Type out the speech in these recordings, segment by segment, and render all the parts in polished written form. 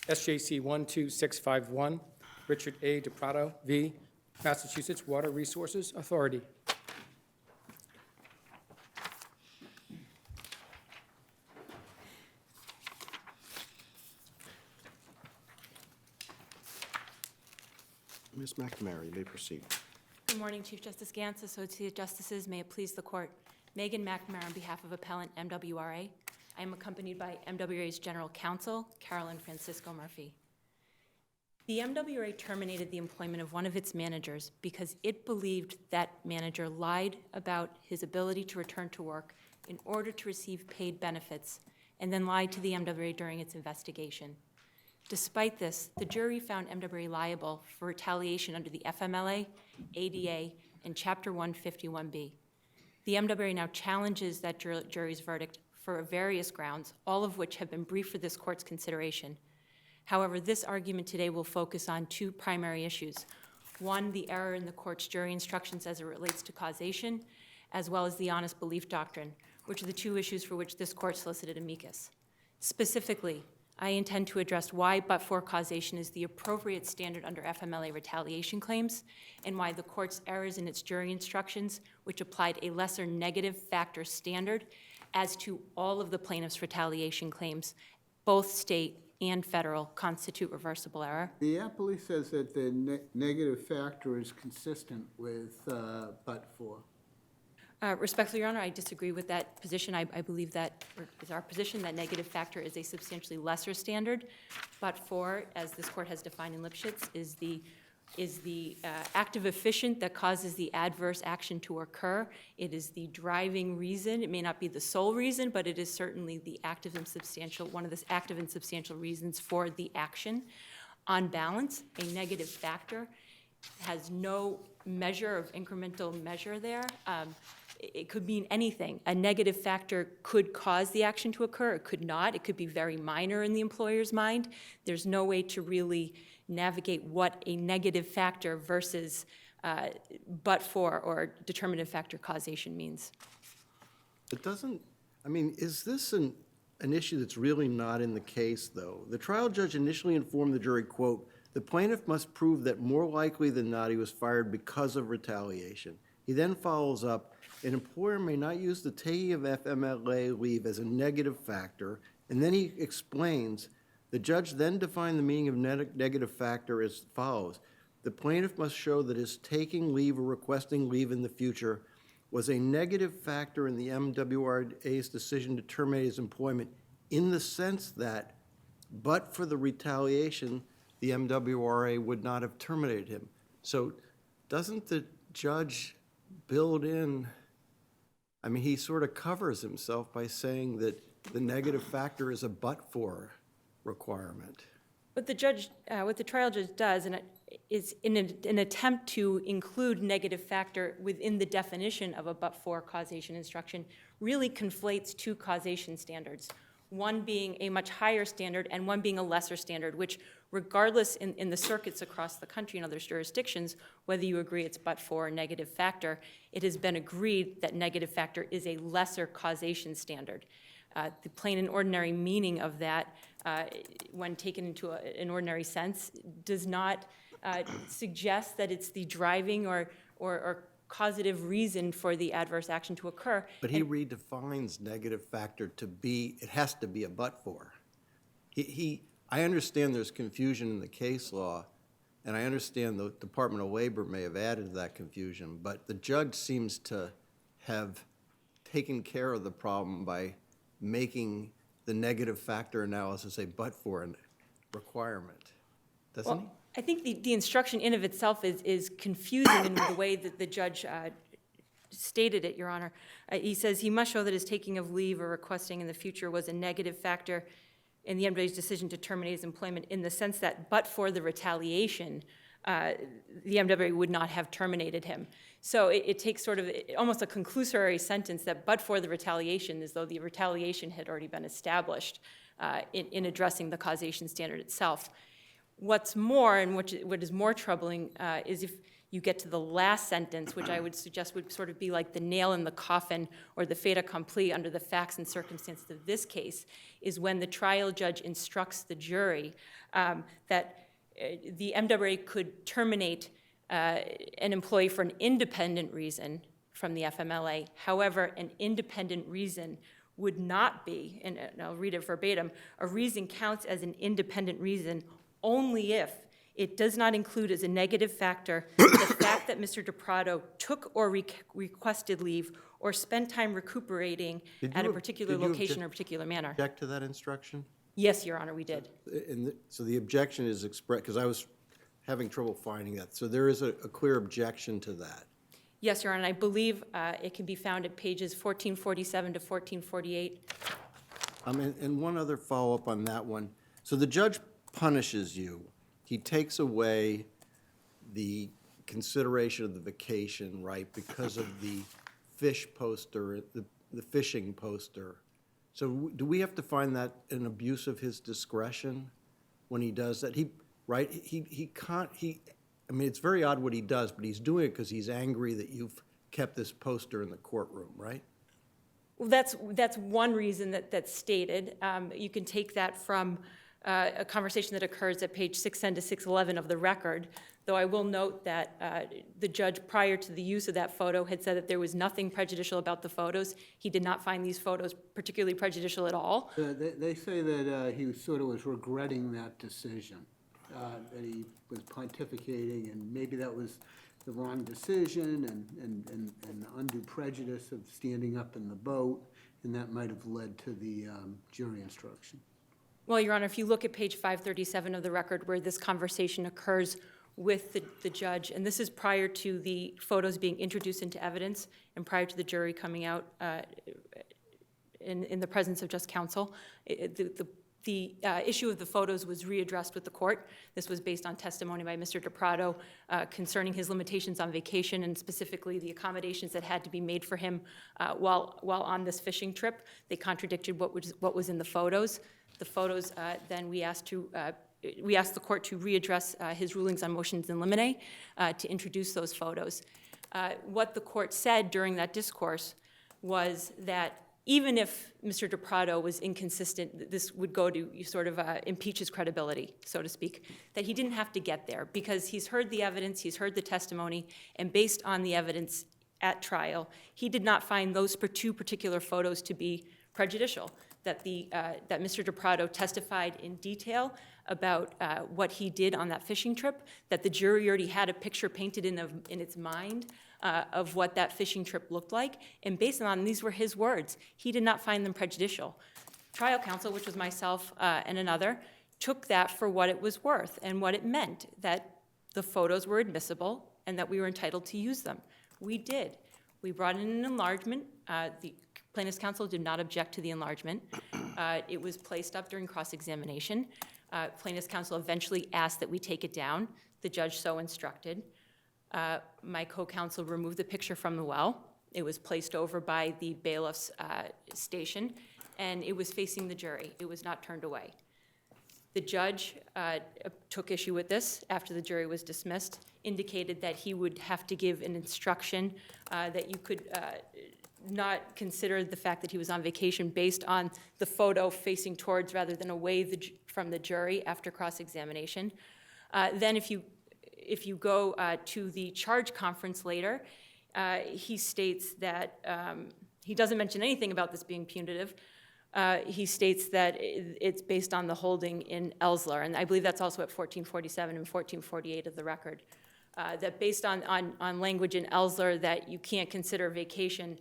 SJC-12651, Richard A. DaPrato v. Massachusetts Water Resources Authority. Ms. McNamara, you may proceed. Good morning, Chief Justice Gantz, Associate Justices. May it please the Court. Megan McNamara on behalf of Appellant MWRA. I am accompanied by MWRA's General Counsel, Carolyn Francisco Murphy. The MWRA terminated the employment of one of its managers because it believed that manager lied about his ability to return to work in order to receive paid benefits, and then lied to the MWRA during its investigation. Despite this, the jury found MWRA liable for retaliation under the FMLA, ADA, and Chapter 151B. The MWRA now challenges that jury's verdict for various grounds, all of which have been briefed for this Court's consideration. However, this argument today will focus on two primary issues. One, the error in the Court's jury instructions as it relates to causation, as well as the honest belief doctrine, which are the two issues for which this Court solicited amicus. Specifically, I intend to address why but-for causation is the appropriate standard under FMLA retaliation claims, and why the Court's errors in its jury instructions, which applied a lesser negative factor standard as to all of the plaintiffs' retaliation claims, both state and federal, constitute reversible error. The appellee says that the negative factor is consistent with but-for. Respectfully, Your Honor, I disagree with that position. I believe that is our position, that negative factor is a substantially lesser standard. But for, as this Court has defined in Lipschitz, is the active efficient that causes the adverse action to occur. It is the driving reason. It may not be the sole reason, but it is certainly the active and substantial, one of the active and substantial reasons for the action. On balance, a negative factor has no measure of incremental measure there. It could mean anything. A negative factor could cause the action to occur. It could not. It could be very minor in the employer's mind. There's no way to really navigate what a negative factor versus but-for or determinative factor causation means. It doesn't, I mean, is this an issue that's really not in the case, though? The trial judge initially informed the jury, quote, "The plaintiff must prove that more likely than not he was fired because of retaliation." He then follows up, "An employer may not use the taking of FMLA leave as a negative factor," and then he explains, "The judge then defined the meaning of negative factor as follows. The plaintiff must show that his taking leave or requesting leave in the future was a negative factor in the MWRA's decision to terminate his employment in the sense that, but for the retaliation, the MWRA would not have terminated him." So doesn't the judge build in, I mean, he sort of covers himself by saying that the negative factor is a but-for requirement. What the judge, what the trial judge does, and is in an attempt to include negative factor within the definition of a but-for causation instruction, really conflates two causation standards. One being a much higher standard and one being a lesser standard, which regardless in the circuits across the country and other jurisdictions, whether you agree it's but-for or negative factor, it has been agreed that negative factor is a lesser causation standard. The plain and ordinary meaning of that, when taken into an ordinary sense, does not suggest that it's the driving or causative reason for the adverse action to occur. But he redefines negative factor to be, it has to be a but-for. I understand there's confusion in the case law, and I understand the Department of Labor may have added to that confusion, but the judge seems to have taken care of the problem by making the negative factor analysis a but-for requirement, doesn't he? I think the instruction in of itself is confusing in the way that the judge stated it, Your Honor. He says he must show that his taking of leave or requesting in the future was a negative factor in the MWRA's decision to terminate his employment, in the sense that but for the retaliation, the MWRA would not have terminated him. So it takes sort of almost a conclusory sentence that but for the retaliation, as though the retaliation had already been established in addressing the causation standard itself. What's more, and what is more troubling, is if you get to the last sentence, which I would suggest would sort of be like the nail in the coffin or the fait accompli under the facts and circumstances of this case, is when the trial judge instructs the jury that the MWA could terminate an employee for an independent reason from the FMLA. However, an independent reason would not be, and I'll read it verbatim, a reason counts as an independent reason only if it does not include as a negative factor the fact that Mr. DaPrato took or requested leave or spent time recuperating at a particular location or a particular manner. Object to that instruction? Yes, Your Honor, we did. So the objection is expressed, because I was having trouble finding that. So there is a clear objection to that. Yes, Your Honor, and I believe it can be found at pages 1447 to 1448. And one other follow-up on that one. So the judge punishes you. He takes away the consideration of the vacation, right, because of the fish poster, the fishing poster. So do we have to find that an abuse of his discretion when he does that? He can't, I mean, it's very odd what he does, but he's doing it because he's angry that you've kept this poster in the courtroom, right? Well, that's one reason that's stated. You can take that from a conversation that occurs at page 610 to 611 of the record, though I will note that the judge, prior to the use of that photo, had said that there was nothing prejudicial about the photos. He did not find these photos particularly prejudicial at all. They say that he sort of was regretting that decision, that he was pontificating, and maybe that was the wrong decision and undue prejudice of standing up in the boat, and that might have led to the jury instruction. Well, Your Honor, if you look at page 537 of the record where this conversation occurs with the judge, and this is prior to the photos being introduced into evidence and prior to the jury coming out in the presence of just counsel, the issue of the photos was readdressed with the court. This was based on testimony by Mr. DaPrato concerning his limitations on vacation and specifically the accommodations that had to be made for him while on this fishing trip. They contradicted what was in the photos. The photos, then we asked the court to readdress his rulings on motions in limine to introduce those photos. What the court said during that discourse was that even if Mr. DaPrato was inconsistent, this would go to sort of impeach his credibility, so to speak, that he didn't have to get there because he's heard the evidence, he's heard the testimony, and based on the evidence at trial, he did not find those two particular photos to be prejudicial. That Mr. DaPrato testified in detail about what he did on that fishing trip, that the jury already had a picture painted in its mind of what that fishing trip looked like, and based on these were his words, he did not find them prejudicial. Trial counsel, which was myself and another, took that for what it was worth and what it meant, that the photos were admissible and that we were entitled to use them. We did. We brought in an enlargement. The plaintiff's counsel did not object to the enlargement. It was placed up during cross-examination. Plaintiff's counsel eventually asked that we take it down. The judge so instructed. My co-counsel removed the picture from the well. It was placed over by the bailiff's station, and it was facing the jury. It was not turned away. The judge took issue with this after the jury was dismissed, indicated that he would have to give an instruction that you could not consider the fact that he was on vacation based on the photo facing towards rather than away from the jury after cross-examination. Then if you go to the charge conference later, he states that he doesn't mention anything about this being punitive. He states that it's based on the holding in Ellsler, and I believe that's also at 1447 and 1448 of the record, that based on language in Ellsler that you can't consider vacation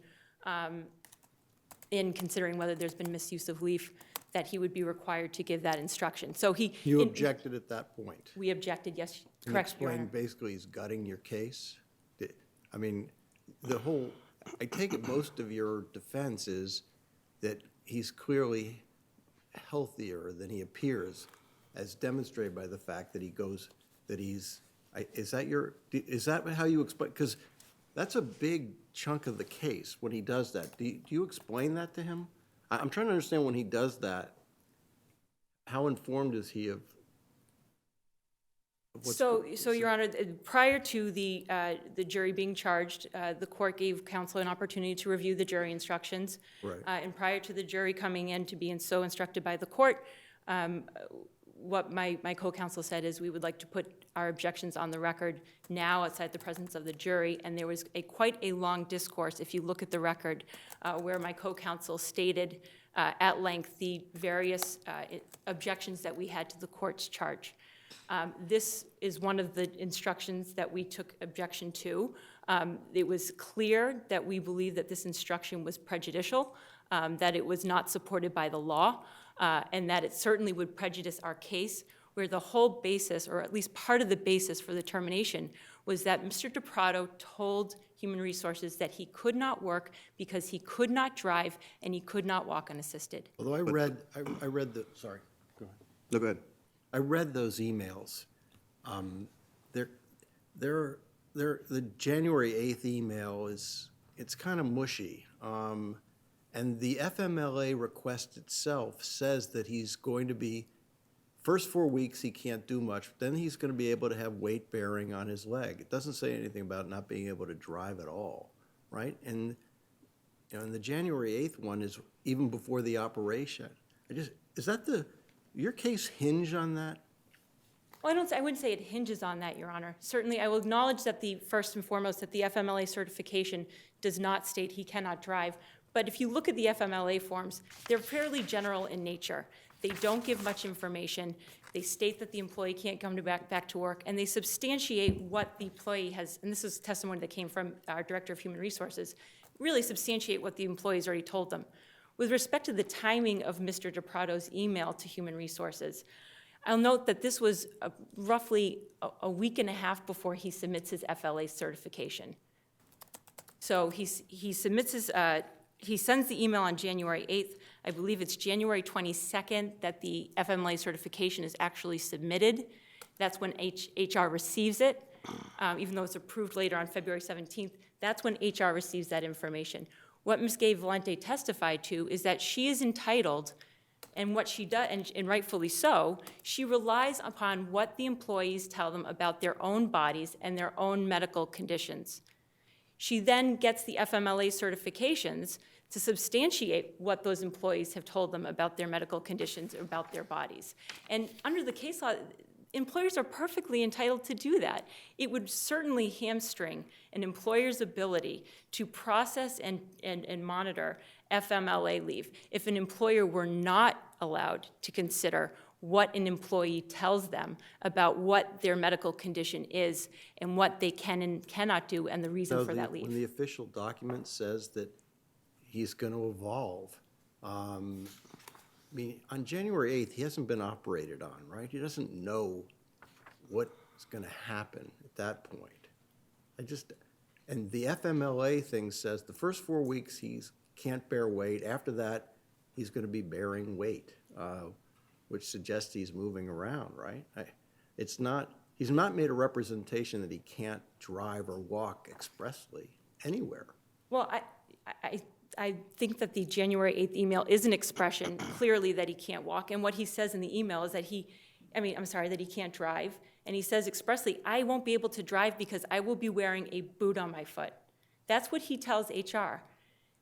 in considering whether there's been misuse of leave, that he would be required to give that instruction. So You objected at that point? We objected, yes, Can you correct, Your Honor. explain basically he's gutting your case? I mean, I take it most of your defense is that he's clearly healthier than he appears, as demonstrated by the fact that is that how you explain? Because that's a big chunk of the case when he does that. Do you explain that to him? I'm trying to understand when he does that, how informed is he of So, Your Honor, prior to the jury being charged, the court gave counsel an opportunity to review the jury instructions. Right. And prior to the jury coming in to being so instructed by the court, what my co-counsel said is we would like to put our objections on the record now outside the presence of the jury. And there was quite a long discourse, if you look at the record, where my co-counsel stated at length the various objections that we had to the court's charge. This is one of the instructions that we took objection to. It was clear that we believe that this instruction was prejudicial, that it was not supported by the law, and that it certainly would prejudice our case, where the whole basis, or at least part of the basis for the termination, was that Mr. DaPrato told Human Resources that he could not work because he could not drive and he could not walk unassisted. Although I read the, sorry, go ahead. No, go ahead. I read those emails. The January 8th email it's kind of mushy. And the FMLA request itself says that he's going to be, first 4 weeks he can't do much, then he's going to be able to have weight bearing on his leg. It doesn't say anything about not being able to drive at all, right? And and the January 8th one is even before the operation. Is that your case hinge on that? Well, I wouldn't say it hinges on that, Your Honor. Certainly, I will acknowledge that first and foremost, that the FMLA certification does not state he cannot drive. But if you look at the FMLA forms, they're fairly general in nature. They don't give much information. They state that the employee can't come back to work, and they substantiate what the employee has, and this is testimony that came from our Director of Human Resources, really substantiate what the employee's already told them. With respect to the timing of Mr. DaPrato's email to Human Resources, I'll note that this was roughly a week and a half before he submits his FLA certification. So he sends the email on January 8th. I believe it's January 22nd that the FMLA certification is actually submitted. That's when HR receives it, even though it's approved later on February 17th. That's when HR receives that information. What Ms. Gay Valente testified to is that she is entitled, and what she does, and rightfully so, she relies upon what the employees tell them about their own bodies and their own medical conditions. She then gets the FMLA certifications to substantiate what those employees have told them about their medical conditions, or about their bodies. And under the case law, employers are perfectly entitled to do that. It would certainly hamstring an employer's ability to process and monitor FMLA leave if an employer were not allowed to consider what an employee tells them about what their medical condition is and what they can and cannot do and the reason for that leave. When the official document says that he's going to evolve, I mean, on January 8th, he hasn't been operated on, right? He doesn't know what's going to happen at that point. And the FMLA thing says the first 4 weeks he can't bear weight. After that, he's going to be bearing weight, which suggests he's moving around, right? He's not made a representation that he can't drive or walk expressly anywhere. Well, I think that the January 8th email is an expression clearly that he can't walk. And what he says in the email is that that he can't drive. And he says expressly, I won't be able to drive because I will be wearing a boot on my foot. That's what he tells HR.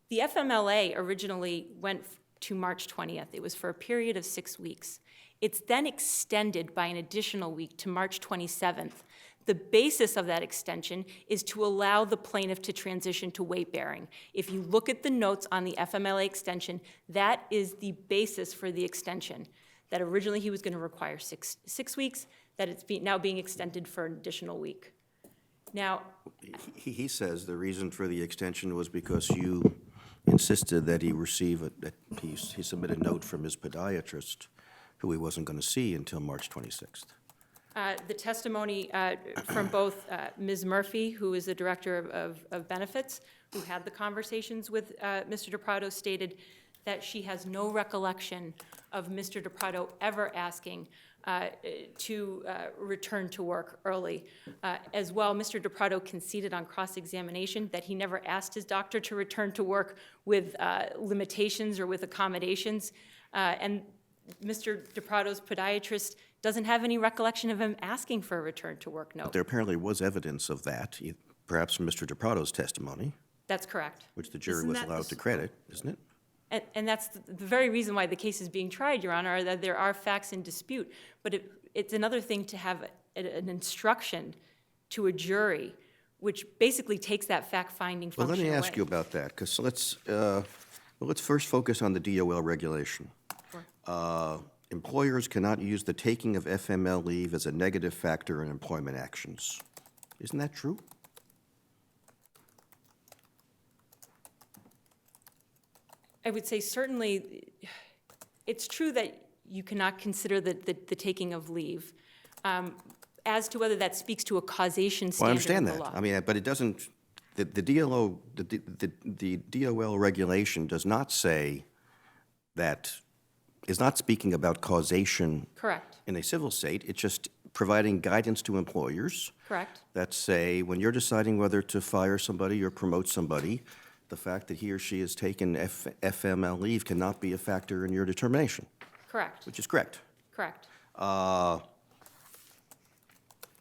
The FMLA originally went to March 20th. It was for a period of 6 weeks. It's then extended by an additional week to March 27th. The basis of that extension is to allow the plaintiff to transition to weight bearing. If you look at the notes on the FMLA extension, that is the basis for the extension. That originally he was going to require six weeks, that it's now being extended for an additional week. Now, He says the reason for the extension was because you insisted that he receive he submit a note from his podiatrist, who he wasn't going to see until March 26th. the testimony from both Ms. Murphy, who is the Director of Benefits, who had the conversations with Mr. DaPrato, stated that she has no recollection of Mr. DaPrato ever asking to return to work early. As well, Mr. DaPrato conceded on cross-examination that he never asked his doctor to return to work with limitations or with accommodations. And Mr. DaPrato's podiatrist doesn't have any recollection of him asking for a return to work note. There apparently was evidence of that, perhaps from Mr. DaPrato's testimony, That's correct. which the jury Isn't was that allowed the- to credit, isn't it? And that's the very reason why the case is being tried, Your Honor, that there are facts in dispute. But it's another thing to have an instruction to a jury, which basically takes that fact-finding Well, function let me away. ask you about that, because let's first focus on the DOL regulation. Employers cannot use the taking of FML leave as a negative factor in employment actions. Isn't that true? I would say certainly, it's true that you cannot consider the taking of leave. As to whether that speaks to a causation Well, I standard understand of the that. law. I mean, but it doesn't, the DOL regulation does not say that, is not speaking about causation Correct, in a civil state. It's just providing guidance to employers correct, that say, when you're deciding whether to fire somebody or promote somebody, the fact that he or she has taken FML leave cannot be a factor in your determination, correct, which is correct. correct.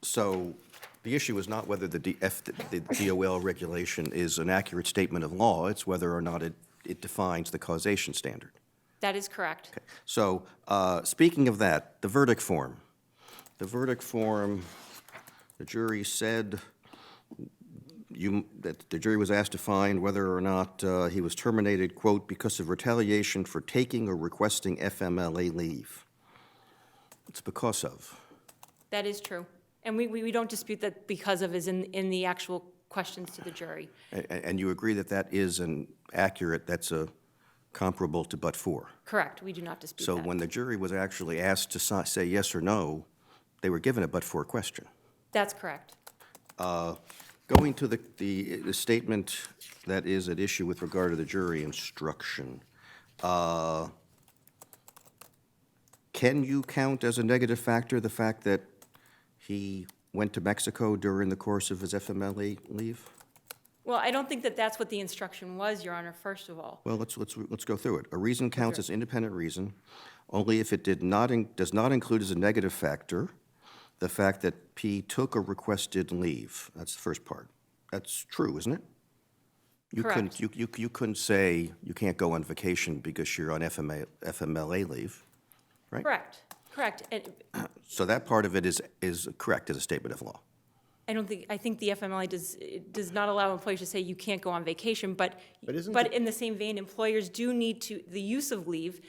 So the issue is not whether the DOL regulation is an accurate statement of law, it's whether or not it defines the causation standard. That is correct. So, speaking of that, the verdict form. The verdict form, the jury said that the jury was asked to find whether or not he was terminated, quote, because of retaliation for taking or requesting FMLA leave. It's because of. That is true. And we don't dispute that because of is in the actual questions to the jury. And you agree that that is an accurate, that's a comparable to but for. Correct, we do not dispute So that. when the jury was actually asked to say yes or no, they were given a but for question. That's correct. Going to the statement that is at issue with regard to the jury instruction, can you count as a negative factor the fact that he went to Mexico during the course of his FMLA leave? Well, I don't think that that's what the instruction was, Your Honor, first of all. Well, let's go through it. A reason counts as independent reason only if it does not include as a negative factor the fact that P took or requested leave. That's the first part. That's true, isn't it? Correct. You couldn't say you can't go on vacation because you're on FMLA leave, right? Correct, correct. And So that part of it is correct as a statement of law. I think the FMLA does not allow employers to say you can't go on vacation, but in the same vein, employers do need to, the use of leave,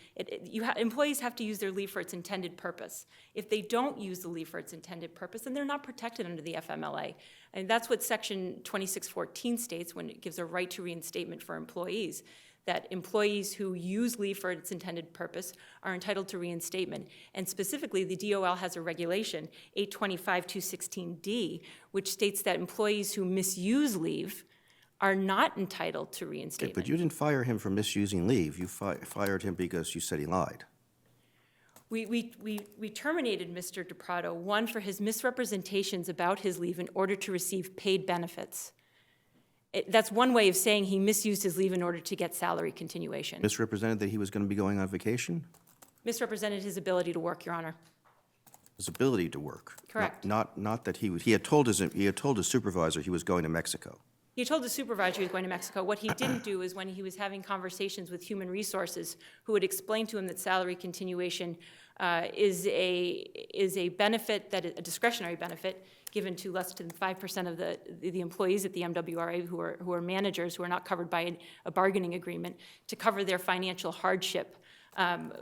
employees have to use their leave for its intended purpose. If they don't use the leave for its intended purpose, then they're not protected under the FMLA. And that's what Section 2614 states when it gives a right to reinstatement for employees, that employees who use leave for its intended purpose are entitled to reinstatement. And specifically, the DOL has a regulation, 825-216D, which states that employees who misuse leave are not entitled to Okay, reinstatement. but you didn't fire him for misusing leave. You fired him because you said he lied. We terminated Mr. DaPrato, one, for his misrepresentations about his leave in order to receive paid benefits. That's one way of saying he misused his leave in order to get salary continuation. Misrepresented that he was going to be going on vacation? Misrepresented his ability to work, Your Honor. His ability to work. Correct. Not that he had told his supervisor he was going to Mexico. He told the supervisor he was going to Mexico. What he didn't do is when he was having conversations with Human Resources, who had explained to him that salary continuation is a benefit, a discretionary benefit, given to less than 5% of the employees at the MWRA who are managers, who are not covered by a bargaining agreement, to cover their financial hardship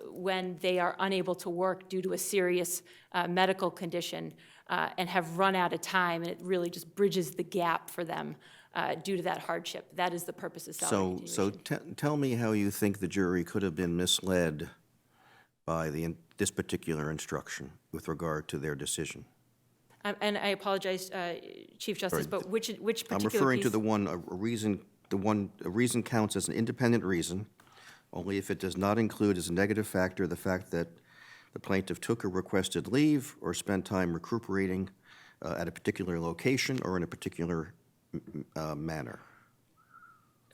when they are unable to work due to a serious medical condition and have run out of time, and it really just bridges the gap for them due to that hardship. That is the purpose of salary continuation. So tell me how you think the jury could have been misled by this particular instruction with regard to their decision. And I apologize, Chief Justice, but which particular I'm referring to piece? a reason counts as an independent reason, only if it does not include as a negative factor the fact that the plaintiff took or requested leave or spent time recuperating at a particular location or in a particular manner.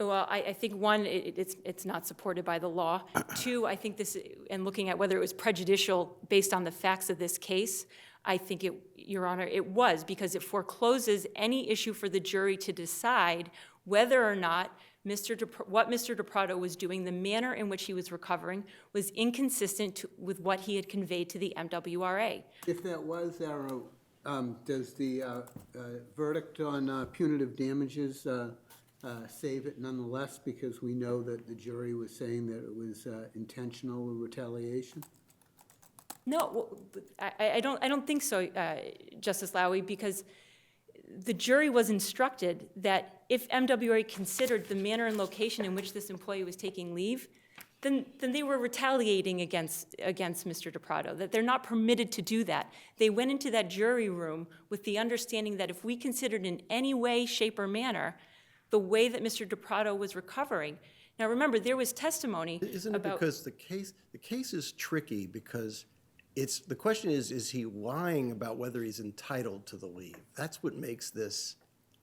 Well, I think, one, it's not supported by the law. Two, I think this, and looking at whether it was prejudicial based on the facts of this case, I think it, Your Honor, it was, because it forecloses any issue for the jury to decide whether or not what Mr. DaPrato was doing, the manner in which he was recovering, was inconsistent with what he had conveyed to the MWRA. If that was our, does the verdict on punitive damages save it nonetheless, because we know that the jury was saying that it was intentional retaliation? No, I don't think so, Justice Lowy, because the jury was instructed that if MWRA considered the manner and location in which this employee was taking leave, then they were retaliating against Mr. DaPrato, that they're not permitted to do that. They went into that jury room with the understanding that if we considered in any way, shape, or manner the way that Mr. DaPrato was recovering. Now, remember, there was testimony Isn't it because the case is tricky because the question is he lying about whether he's entitled to the leave? That's what makes this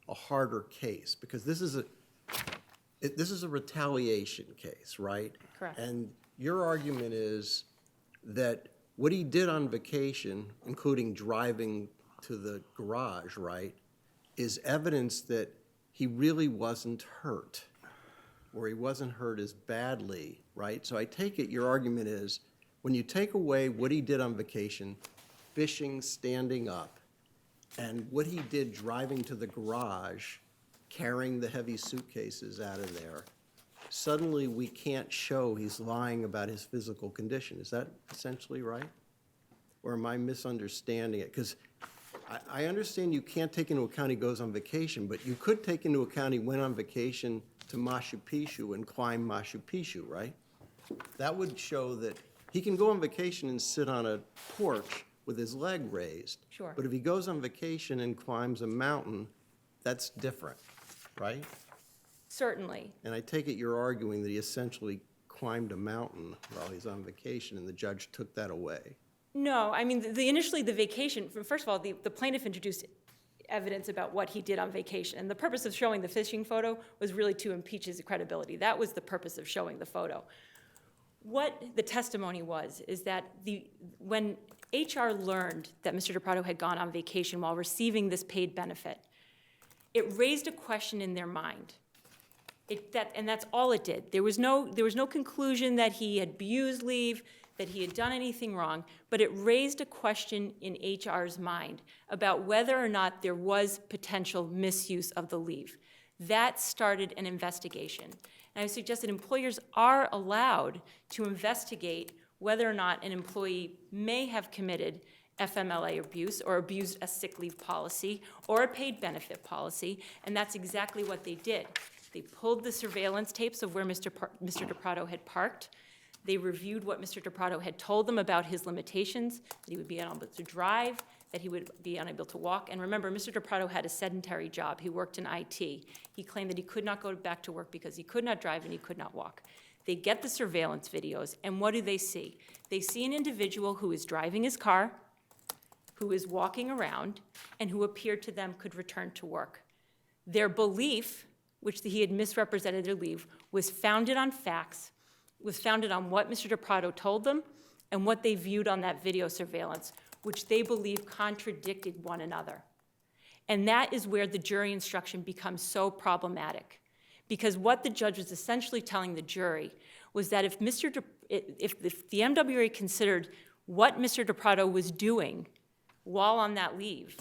a harder case, because this is a retaliation case, right? Correct. And your argument is that what he did on vacation, including driving to the garage, right, is evidence that he really wasn't hurt, or he wasn't hurt as badly, right? So I take it your argument is when you take away what he did on vacation, fishing, standing up, and what he did driving to the garage, carrying the heavy suitcases out of there, suddenly we can't show he's lying about his physical condition. Is that essentially right? Or am I misunderstanding it? Because I understand you can't take into account he goes on vacation, but you could take into account he went on vacation to Machu Picchu and climb Machu Picchu, right? That would show that he can go on vacation and sit on a porch with his leg raised. Sure. But if he goes on vacation and climbs a mountain, that's different, right? Certainly. And I take it you're arguing that he essentially climbed a mountain while he's on vacation and the judge took that away. No, I mean, initially the vacation, first of all, the plaintiff introduced evidence about what he did on vacation. And the purpose of showing the fishing photo was really to impeach his credibility. That was the purpose of showing the photo. What the testimony was is that when HR learned that Mr. DaPrato had gone on vacation while receiving this paid benefit, it raised a question in their mind. And that's all it did. There was no conclusion that he had abused leave, that he had done anything wrong, but it raised a question in HR's mind about whether or not there was potential misuse of the leave. That started an investigation. And I suggest that employers are allowed to investigate whether or not an employee may have committed FMLA abuse or abused a sick leave policy or a paid benefit policy, and that's exactly what they did. They pulled the surveillance tapes of where Mr. DaPrato had parked. They reviewed what Mr. DaPrato had told them about his limitations, that he would be unable to drive, that he would be unable to walk. And remember, Mr. DaPrato had a sedentary job. He worked in IT. He claimed that he could not go back to work because he could not drive and he could not walk. They get the surveillance videos, and what do they see? They see an individual who is driving his car, who is walking around, and who appeared to them could return to work. Their belief, which he had misrepresented their leave, was founded on facts, was founded on what Mr. DaPrato told them and what they viewed on that video surveillance, which they believe contradicted one another. And that is where the jury instruction becomes so problematic. Because what the judge was essentially telling the jury was that if the MWRA considered what Mr. DaPrato was doing while on that leave,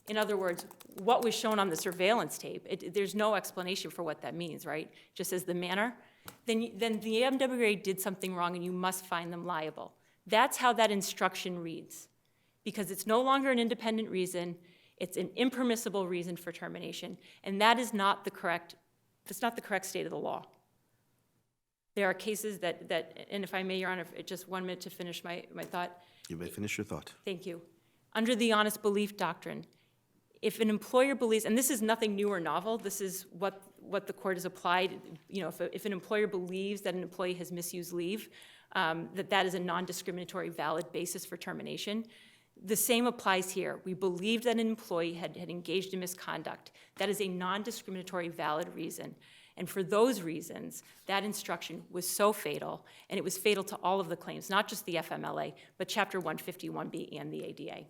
in other words, what was shown on the surveillance tape, there's no explanation for what that means, right? Just as the manner, then the MWRA did something wrong and you must find them liable. That's how that instruction reads. Because it's no longer an independent reason, it's an impermissible reason for termination, and that is not the correct, that's not the correct state of the law. There are cases that, and if I may, Your Honor, just 1 minute to finish my thought. You may finish your thought. Thank you. Under the honest belief doctrine, if an employer believes, and this is nothing new or novel, this is what the court has applied, you know, if an employer believes that an employee has misused leave, that is a non-discriminatory valid basis for termination. The same applies here. We believe that an employee had engaged in misconduct. That is a non-discriminatory valid reason. And for those reasons, that instruction was so fatal, and it was fatal to all of the claims, not just the FMLA, but Chapter 151B and the ADA.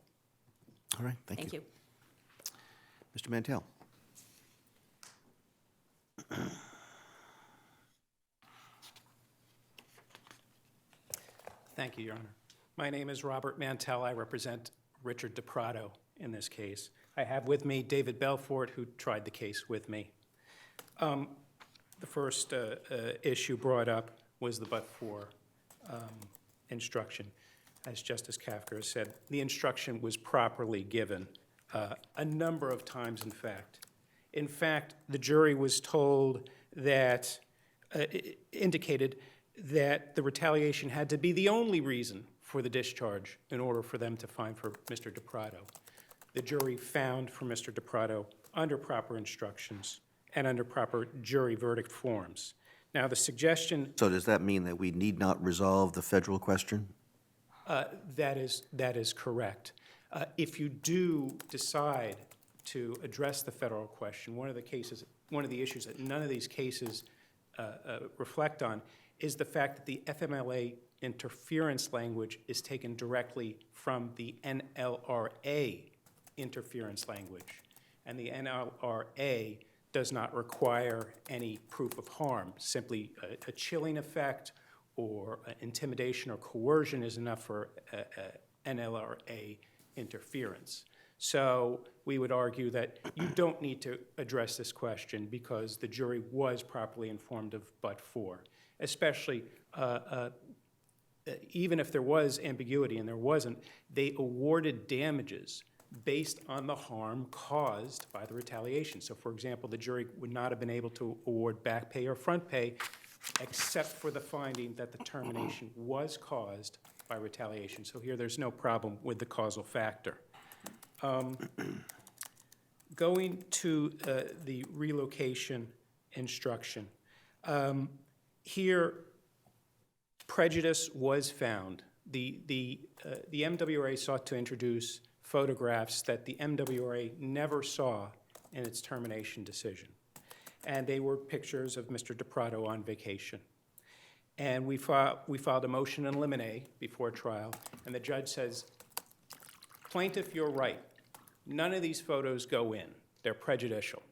All right, thank Thank you. you. Mr. Mantell? Thank you, Your Honor. My name is Robert Mantell. I represent Richard DaPrato in this case. I have with me David Belfort, who tried the case with me. The first issue brought up was the but-for instruction. As Justice Kafka said, the instruction was properly given a number of times, in fact. In fact, the jury was told that, indicated that the retaliation had to be the only reason for the discharge in order for them to find for Mr. DaPrato. The jury found for Mr. DaPrato under proper instructions and under proper jury verdict forms. Now, the suggestion So does that mean that we need not resolve the federal question? that is correct. If you do decide to address the federal question, one of the issues that none of these cases reflect on is the fact that the FMLA interference language is taken directly from the NLRA interference language. And the NLRA does not require any proof of harm. Simply a chilling effect or intimidation or coercion is enough for NLRA interference. So we would argue that you don't need to address this question because the jury was properly informed of but-for, especially even if there was ambiguity, and there wasn't, they awarded damages based on the harm caused by the retaliation. So, for example, the jury would not have been able to award back pay or front pay except for the finding that the termination was caused by retaliation. So here there's no problem with the causal factor. Going to the relocation instruction, here prejudice was found. The MWRA sought to introduce photographs that the MWRA never saw in its termination decision. And they were pictures of Mr. DaPrato on vacation. And we filed a motion in limine before trial, and the judge says, plaintiff, you're right. None of these photos go in. They're prejudicial.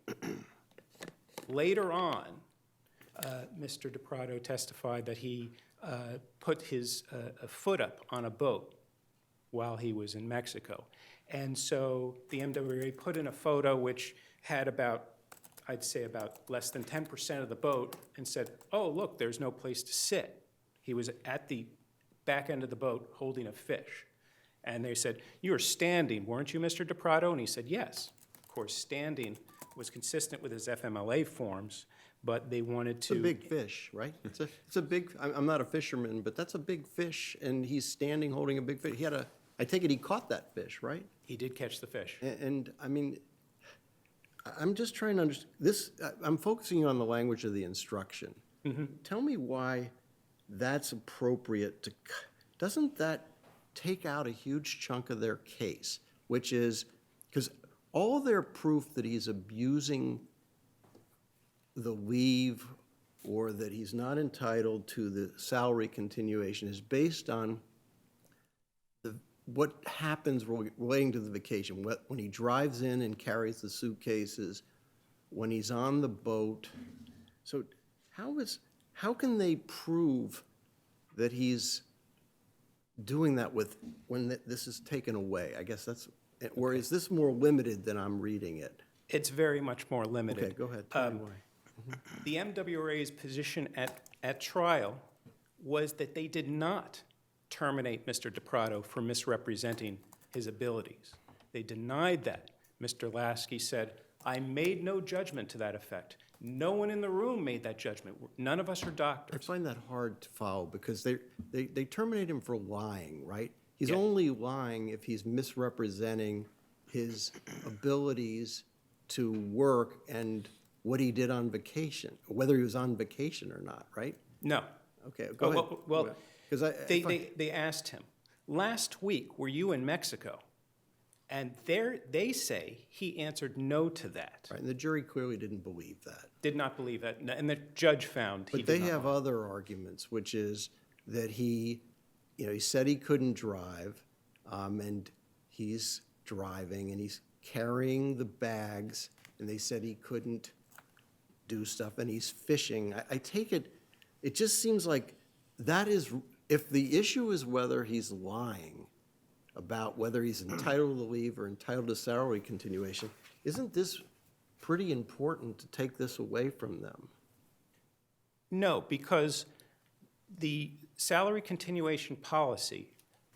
Later on, Mr. DaPrato testified that he put his foot up on a boat while he was in Mexico. And so the MWRA put in a photo which had about, I'd say about less than 10% of the boat and said, oh, look, there's no place to sit. He was at the back end of the boat holding a fish. And they said, you were standing, weren't you, Mr. DaPrato? And he said, yes. Of course, standing was consistent with his FMLA forms, but they wanted to... It's a big fish, right? It's a big, I'm not a fisherman, but that's a big fish, and he's standing holding a big fish. He had a, I take it he caught that fish, right? He did catch the fish. And I mean, I'm just trying to understand, this, I'm focusing on the language of the instruction. Tell me why that's appropriate to, doesn't that take out a huge chunk of their case, which is, because all their proof that he's abusing the leave or that he's not entitled to the salary continuation is based on what happens relating to the vacation, when he drives in and carries the suitcases, when he's on the boat. So how can they prove that he's doing that when this is taken away? I guess that's, or is this more limited than I'm reading it? It's very much more limited. Okay, go ahead. Tell me why. The MWRA's position at trial was that they did not terminate Mr. DaPrato for misrepresenting his abilities. They denied that. Mr. Lasky said, I made no judgment to that effect. No one in the room made that judgment. None of us are I doctors. find that hard to follow because they terminate him for lying, right? He's Yeah. only lying if he's misrepresenting his abilities to work and what he did on vacation, whether he was on vacation or not, right? No. Okay, go ahead. Well, 'Cause they asked him, last week, were you in Mexico? And they say he answered no to that. Right, and the jury clearly didn't believe that. Did not believe that, and the judge found he But did they not have lie. other arguments, which is that he said he couldn't drive, and he's driving, and he's carrying the bags, and they said he couldn't do stuff, and he's fishing. I take it, it just seems like that is, if the issue is whether he's lying about whether he's entitled to leave or entitled to salary continuation, isn't this pretty important to take this away from them? No, because the salary continuation policy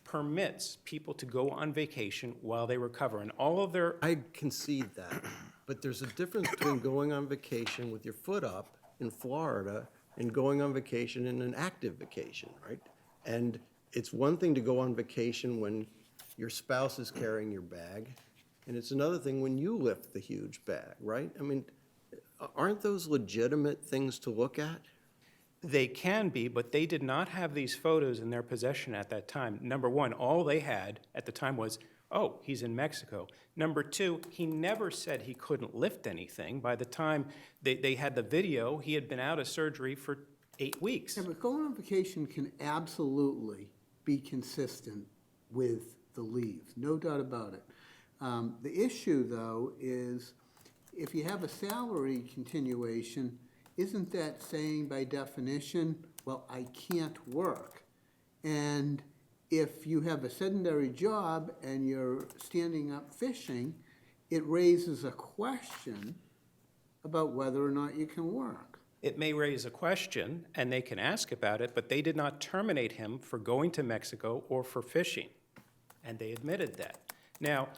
permits people to go on vacation while they recover, and all of their, I concede that, but there's a difference between going on vacation with your foot up in Florida and going on vacation in an active vacation, right? And it's one thing to go on vacation when your spouse is carrying your bag, and it's another thing when you lift the huge bag, right? I mean, aren't those legitimate things to look at? they can be, but they did not have these photos in their possession at that time. Number one, all they had at the time was, oh, he's in Mexico. Number two, he never said he couldn't lift anything. By the time they had the video, he had been out of surgery for 8 weeks. Yeah, but going on vacation can absolutely be consistent with the leave, no doubt about it. The issue, though, is if you have a salary continuation, isn't that saying by definition, well, I can't work? And if you have a sedentary job and you're standing up fishing, it raises a question about whether or not you can work. It may raise a question, and they can ask about it, but they did not terminate him for going to Mexico or for fishing, and they admitted that. Now,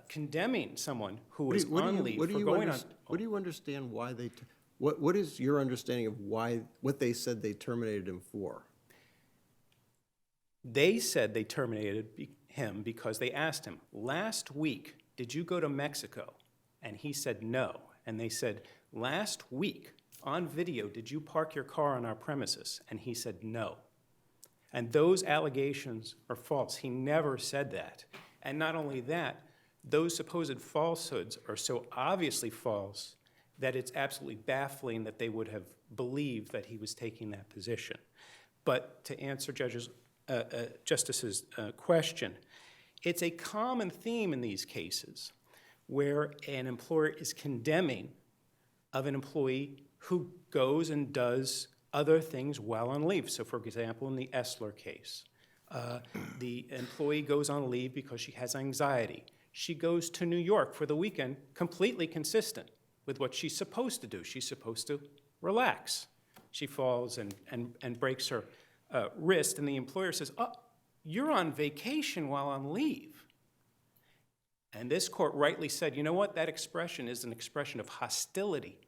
condemning someone who is on leave for going on... What do you understand why they, what is your understanding of why, what they said they terminated him for? They said they terminated him because they asked him, last week, did you go to Mexico? And he said no. And they said, last week, on video, did you park your car on our premises? And he said no. And those allegations are false. He never said that. And not only that, those supposed falsehoods are so obviously false that it's absolutely baffling that they would have believed that he was taking that position. But to answer Justice's question, it's a common theme in these cases where an employer is condemning of an employee who goes and does other things while on leave. So for example, in the Essler case, the employee goes on leave because she has anxiety. She goes to New York for the weekend, completely consistent with what she's supposed to do. She's supposed to relax. She falls and breaks her wrist, and the employer says, oh, you're on vacation while on leave. And this court rightly said, you know what, that expression is an expression of hostility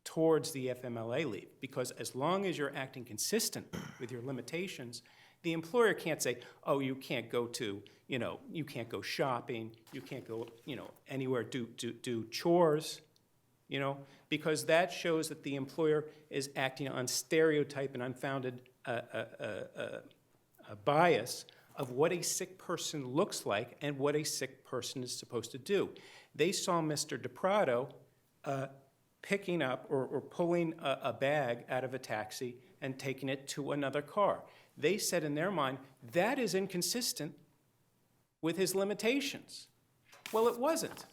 towards the FMLA leave, because as long as you're acting consistent with your limitations, the employer can't say, oh, you can't go to, you can't go shopping, you can't go, anywhere, do chores, because that shows that the employer is acting on stereotype and unfounded bias of what a sick person looks like and what a sick person is supposed to do. They saw Mr. DaPrato picking up or pulling a bag out of a taxi and taking it to another car. They said in their mind, that is inconsistent with his limitations. Well, it wasn't.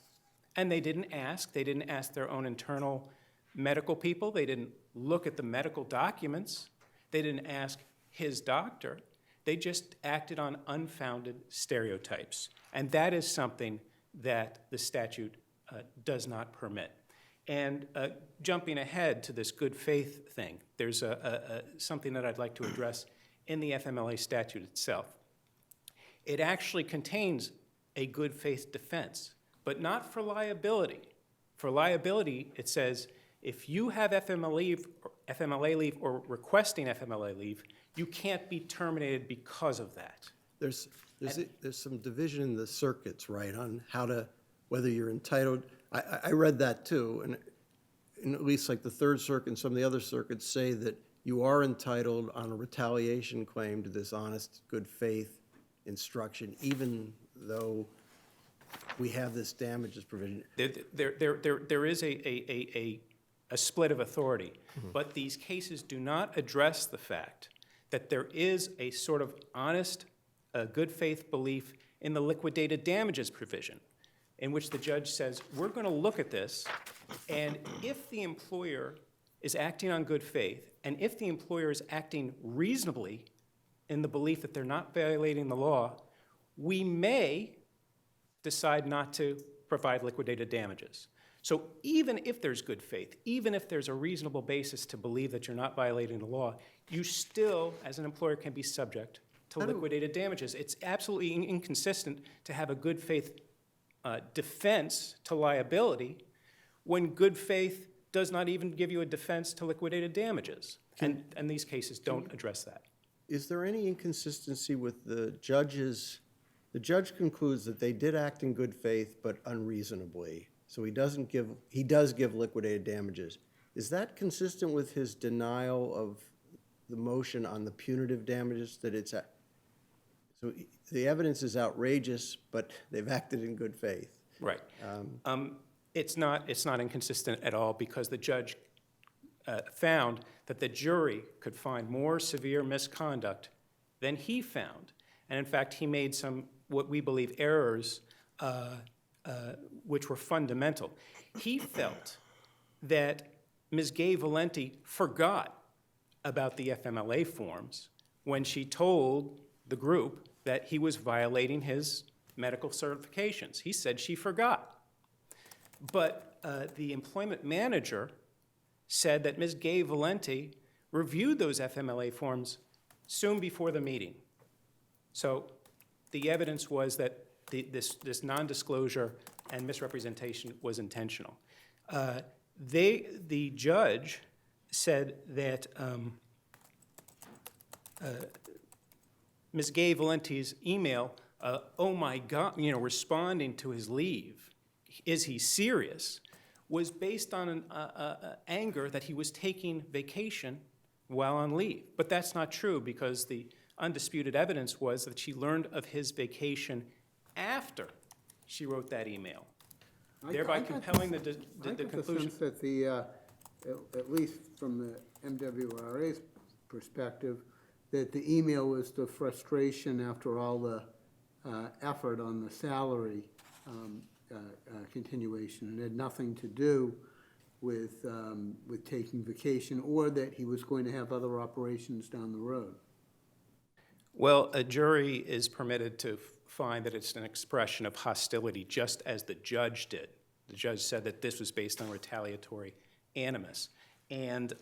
And they didn't ask their own internal medical people. They didn't look at the medical documents. They didn't ask his doctor. They just acted on unfounded stereotypes. And that is something that the statute does not permit. And jumping ahead to this good faith thing, there's something that I'd like to address in the FMLA statute itself. It actually contains a good faith defense, but not for liability. For liability, it says, if you have FMLA leave or requesting FMLA leave, you can't be terminated because of that. There's some division in the circuits, right, on how to, whether you're entitled. I read that too, and at least like the Third Circuit and some of the other circuits say that you are entitled on a retaliation claim to this honest, good faith instruction, even though we have this damages provision. There is a split of authority, but these cases do not address the fact that there is a sort of honest, good faith belief in the liquidated damages provision, in which the judge says, we're going to look at this, and if the employer is acting on good faith, and if the employer is acting reasonably in the belief that they're not violating the law, we may decide not to provide liquidated damages. So even if there's good faith, even if there's a reasonable basis to believe that you're not violating the law, you still, as an employer, can be subject to liquidated damages. It's absolutely inconsistent to have a good faith defense to liability when good faith does not even give you a defense to liquidated damages. And these cases don't address that. Is there any inconsistency with the judge's, the judge concludes that they did act in good faith but unreasonably, so he does give liquidated damages. Is that consistent with his denial of the motion on the punitive damages, that it's, so the evidence is outrageous, but they've acted in good faith? Right. It's not inconsistent at all, because the judge found that the jury could find more severe misconduct than he found. And in fact, he made some, what we believe, errors which were fundamental. He felt that Ms. Gay Valenti forgot about the FMLA forms when she told the group that he was violating his medical certifications. He said she forgot. But the employment manager said that Ms. Gay Valenti reviewed those FMLA forms soon before the meeting. So the evidence was that this non-disclosure and misrepresentation was intentional. The judge said that Ms. Gay Valenti's email, oh my God, responding to his leave, is he serious, was based on an anger that he was taking vacation while on leave. But that's not true, because the undisputed evidence was that she learned of his vacation after she wrote that email, thereby compelling the conclusion. I get the sense that the, at least from the MWRA's perspective, that the email was the frustration after all the effort on the salary continuation, and had nothing to do with taking vacation, or that he was going to have other operations down the road. Well, a jury is permitted to find that it's an expression of hostility, just as the judge did. The judge said that this was based on retaliatory animus, and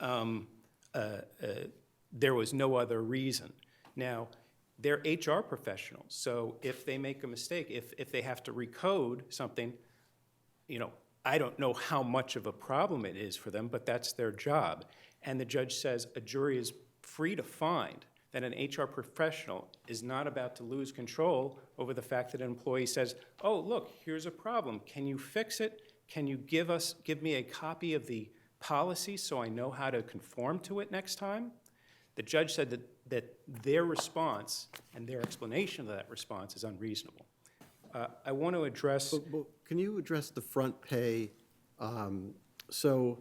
there was no other reason. Now, they're HR professionals, so if they make a mistake, if they have to recode something, I don't know how much of a problem it is for them, but that's their job. And the judge says a jury is free to find that an HR professional is not about to lose control over the fact that an employee says, oh, look, here's a problem. Can you fix it? Can you give me a copy of the policy so I know how to conform to it next time? The judge said that their response and their explanation of that response is unreasonable. I want to address... But can you address the front pay? So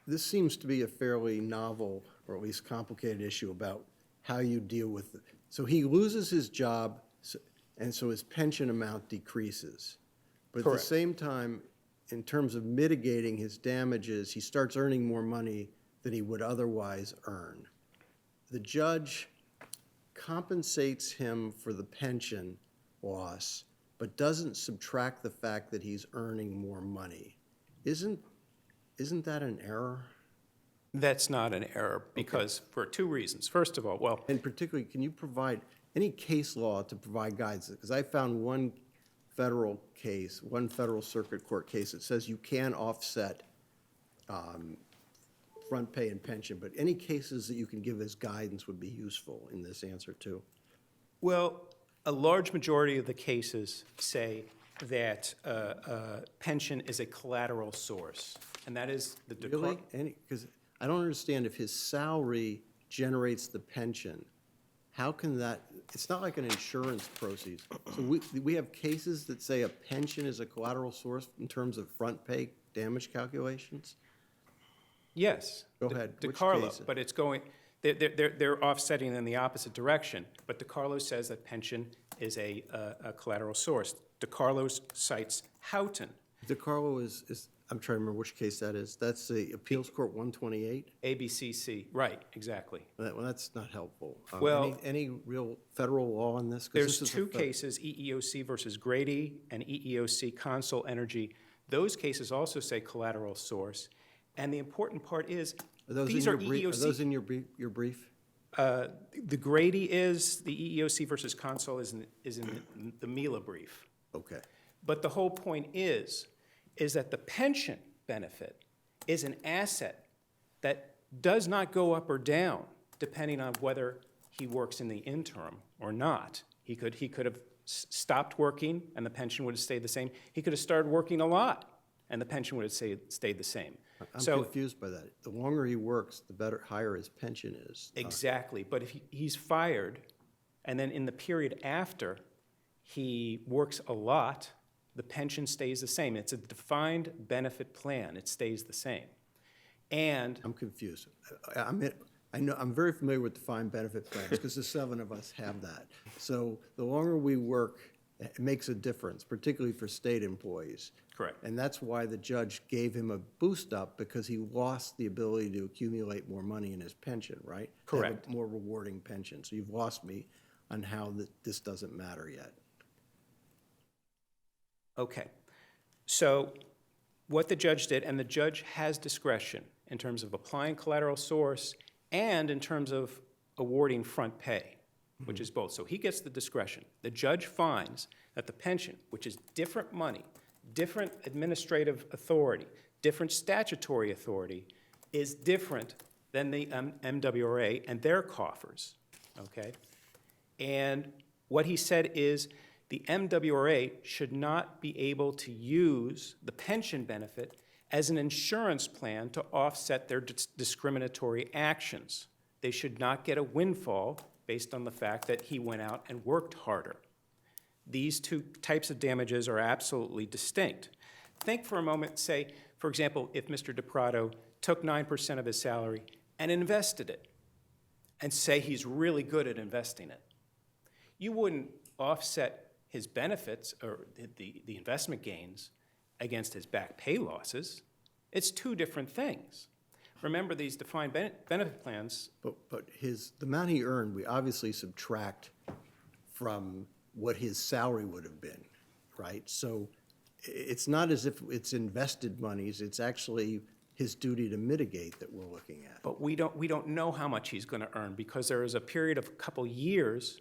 this seems to be a fairly novel, or at least complicated, issue about how you deal with it. So he loses his job, and so his pension amount decreases. But at the Correct. same time, in terms of mitigating his damages, he starts earning more money than he would otherwise earn. The judge compensates him for the pension loss, but doesn't subtract the fact that he's earning more money. Isn't that an error? That's not an error, because for two reasons. First of all, well, And particularly, can you provide any case law to provide guidance? Because I found one federal case, one federal circuit court case that says you can offset front pay and pension, but any cases that you can give as guidance would be useful in this answer too. well, a large majority of the cases say that pension is a collateral source, and that is the Really? Because I don't understand, if his salary generates the pension, how can that it's not like an insurance proceeds. So we have cases that say a pension is a collateral source in terms of front pay damage calculations? Yes. Go ahead. Which DiCarlo, case? but it's going, they're offsetting in the opposite direction. But DiCarlo says that pension is a collateral source. DiCarlo cites Houghton, DiCarlo is, I'm trying to remember which case that is. That's the Appeals Court 128? ABCC, right, exactly. Well, that's not helpful. Well- Any real federal law on this? 'Cause There's this is a two cases, EEOC versus Grady and EEOC Consol Energy. Those cases also say collateral source. And the important part is, Are those in these your are brief? Are those EEOC. in your brief? The Grady is, the EEOC versus Consol is in the Mila brief. Okay. But the whole point is that the pension benefit is an asset that does not go up or down depending on whether he works in the interim or not. He could have stopped working and the pension would have stayed the same. He could have started working a lot and the pension would have stayed the same. I'm So confused by that. The longer he works, the better, higher his pension is. exactly, but if he's fired and then in the period after he works a lot, the pension stays the same. It's a defined benefit plan. It stays the same. And I'm confused. I know, I'm very familiar with defined benefit plans because the 7 of us have that. So the longer we work, it makes a difference, particularly for state employees. correct. And that's why the judge gave him a boost up, because he lost the ability to accumulate more money in his pension, right? To have a Correct. more rewarding pension. So you've lost me on how this doesn't matter yet. Okay. So what the judge did, and the judge has discretion in terms of applying collateral source and in terms of awarding front pay, which is both. So he gets the discretion. The judge finds that the pension, which is different money, different administrative authority, different statutory authority, is different than the MWRA and their coffers, okay? And what he said is the MWRA should not be able to use the pension benefit as an insurance plan to offset their discriminatory actions. They should not get a windfall based on the fact that he went out and worked harder. These two types of damages are absolutely distinct. Think for a moment, say, for example, if Mr. DaPrato took 9% of his salary and invested it, and say he's really good at investing it. You wouldn't offset his benefits or the investment gains against his back pay losses. It's two different things. Remember, these defined benefit plans. But the amount he earned, we obviously subtract from what his salary would have been, right? So it's not as if it's invested monies, it's actually his duty to mitigate that we're looking at. But we don't know how much he's going to earn because there is a period of a couple years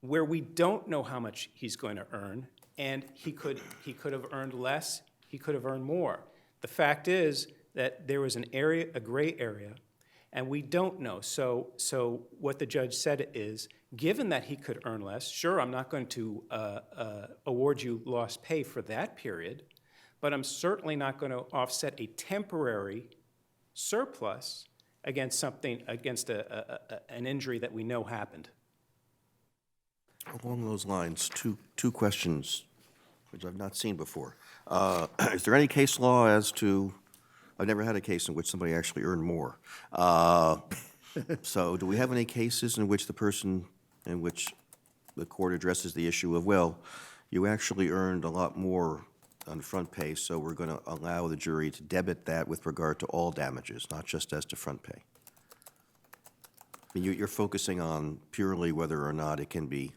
where we don't know how much he's going to earn, and he could have earned less, he could have earned more. The fact is that there was a gray area, and we don't know. So what the judge said is, given that he could earn less, sure, I'm not going to award you lost pay for that period, but I'm certainly not going to offset a temporary surplus against an injury that we know happened. Along those lines, two questions, which I've not seen before. Is there any case law as to, I've never had a case in which somebody actually earned more. So do we have any cases in which the court addresses the issue of, well, you actually earned a lot more on front pay, so we're going to allow the jury to debit that with regard to all damages, not just as to front pay? I mean, you're focusing on purely whether or not it can be,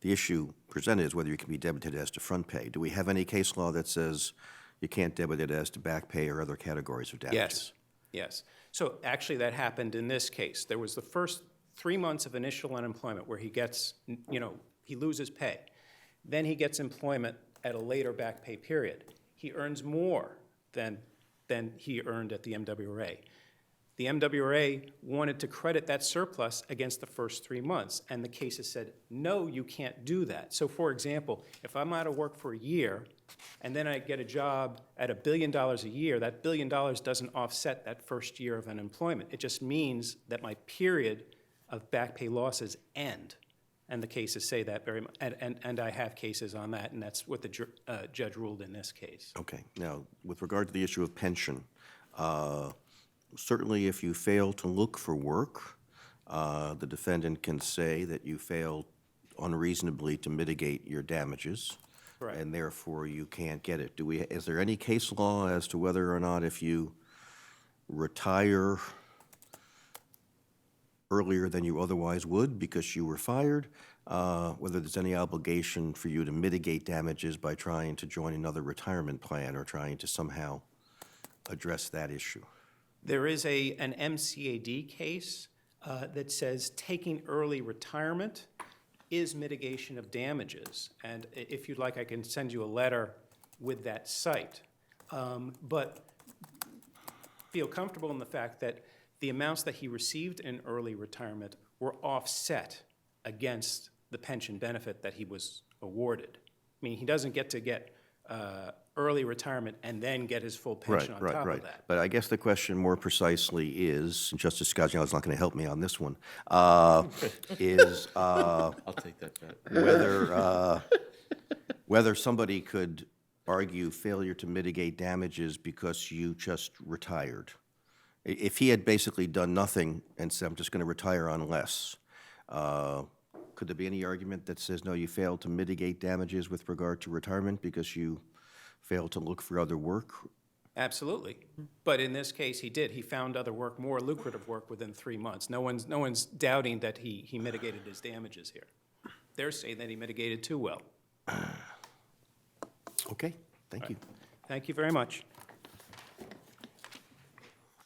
the issue presented is whether it can be debited as to front pay. Do we have any case law that says you can't debit it as to back pay or other categories of damages? Yes. So actually, that happened in this case. There was the first 3 months of initial unemployment where he gets, he loses pay. Then he gets employment at a later back pay period. He earns more than he earned at the MWRA. The MWRA wanted to credit that surplus against the first 3 months, and the cases said, no, you can't do that. So for example, if I'm out of work for a year, and then I get a job at $1 billion a year, that $1 billion doesn't offset that first year of unemployment. It just means that my period of back pay losses end. and the cases say that very much, and I have cases on that, and that's what the judge ruled in this case. Okay, now, with regard to the issue of pension, certainly if you fail to look for work, the defendant can say that you failed unreasonably to mitigate your damages. Correct. And therefore you can't get it. Is there any case law as to whether or not if you retire earlier than you otherwise would because you were fired, whether there's any obligation for you to mitigate damages by trying to join another retirement plan or trying to somehow address that issue? There is an MCAD case that says taking early retirement is mitigation of damages. And if you'd like, I can send you a letter with that site. But feel comfortable in the fact that the amounts that he received in early retirement were offset against the pension benefit that he was awarded. I mean, he doesn't get to get early retirement and then get his full pension on top of that. But I guess the question more precisely is, and Justice Scaglione is not going to help me on this one, is I'll take that bet. whether somebody could argue failure to mitigate damages because you just retired. If he had basically done nothing and said, I'm just going to retire on less, could there be any argument that says, no, you failed to mitigate damages with regard to retirement because you failed to look for other work? Absolutely. But in this case, he did. He found other work, more lucrative work, within 3 months. No one's doubting that he mitigated his damages here. They're saying that he mitigated too well. Okay, thank you. Thank you very much.